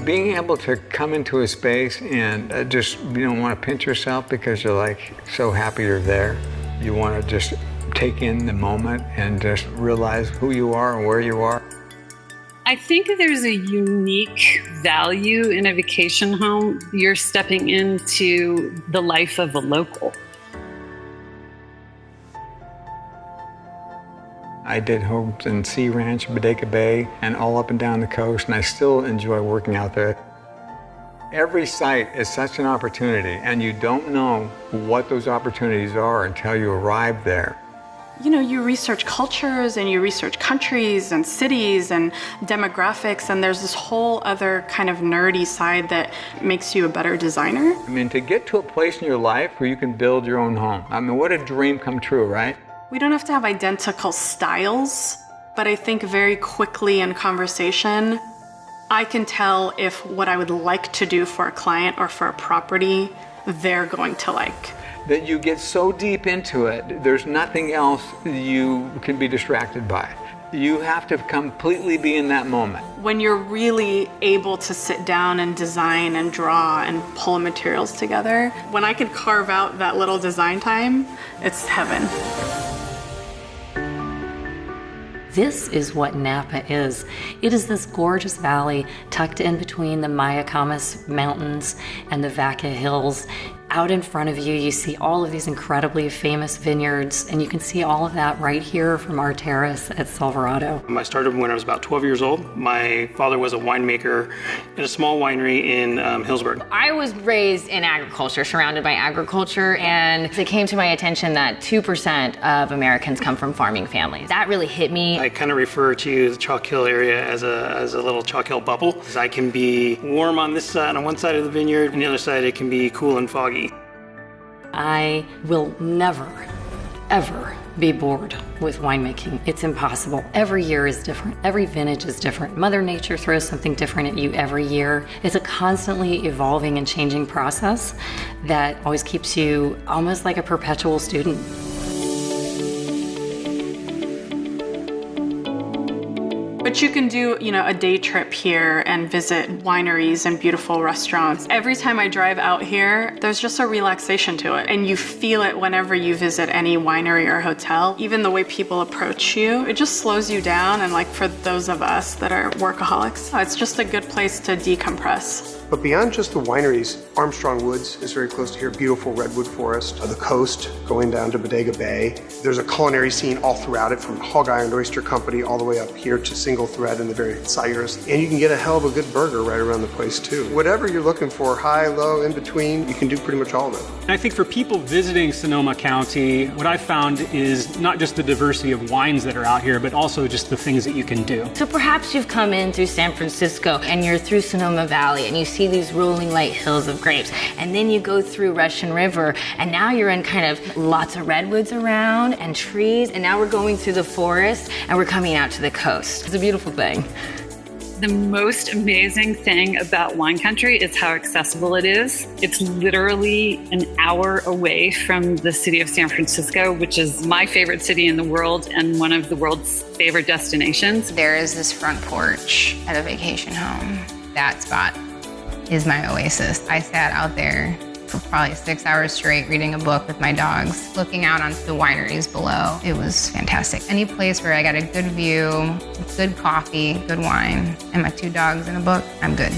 Being able to come into a space and just, want to pinch yourself because you're like so happy you're there. You want to just take in the moment and just realize who you are and where you are. I think there's a unique value in a vacation home. You're stepping into the life of a local. I did homes in Sea Ranch, Bodega Bay, and all up and down the coast, and I still enjoy working out there. Every site is such an opportunity, and you don't know what those opportunities are until you arrive there. You research cultures and you research countries and cities and demographics, and there's this whole other kind of nerdy side that makes you a better designer. To get to a place in your life where you can build your own home. What a dream come true, right? We don't have to have identical styles, but I think very quickly in conversation, I can tell if what I would like to do for a client or for a property, they're going to like. That you get so deep into it, there's nothing else you can be distracted by. You have to completely be in that moment. When you're really able to sit down and design and draw and pull materials together, when I can carve out that little design time, it's heaven. This is what Napa is. It is this gorgeous valley tucked in between the Mayacamas Mountains and the Vaca Hills. Out in front of you, you see all of these incredibly famous vineyards, and you can see all of that right here from our terrace at Silverado. I started when I was about 12 years old. My father was a winemaker at a small winery in Hillsburg. I was raised in agriculture, surrounded by agriculture, and it came to my attention that 2% of Americans come from farming families. That really hit me. I kind of refer to the Chalk Hill area as a little Chalk Hill bubble. I can be warm on this side, on one side of the vineyard, and the other side it can be cool and foggy. I will never, ever be bored with winemaking. It's impossible. Every year is different. Every vintage is different. Mother Nature throws something different at you every year. It's a constantly evolving and changing process that always keeps you almost like a perpetual student. But you can do, a day trip here and visit wineries and beautiful restaurants. Every time I drive out here, there's just a relaxation to it. And you feel it whenever you visit any winery or hotel. Even the way people approach you, it just slows you down. And for those of us that are workaholics, it's just a good place to decompress. But beyond just the wineries, Armstrong Woods is very close to here, beautiful redwood forest, the coast going down to Bodega Bay. There's a culinary scene all throughout it, from Hog Eye and Oyster Company all the way up here to Single Thread and the very Sayers. And you can get a hell of a good burger right around the place too. Whatever you're looking for, high, low, in between, you can do pretty much all of it. And I think for people visiting Sonoma County, what I've found is not just the diversity of wines that are out here, but also just the things that you can do. So perhaps you've come in through San Francisco and you're through Sonoma Valley and you see these rolling light hills of grapes, and then you go through Russian River, and now you're in kind of lots of redwoods around and trees, and now we're going through the forest and we're coming out to the coast. It's a beautiful thing. The most amazing thing about wine country is how accessible it is. It's literally an hour away from the city of San Francisco, which is my favorite city in the world and one of the world's favorite destinations. There is this front porch at a vacation home. That spot is my oasis. I sat out there for probably 6 hours straight reading a book with my dogs, looking out onto the wineries below. It was fantastic. Any place where I got a good view, good coffee, good wine, and my 2 dogs and a book, I'm good.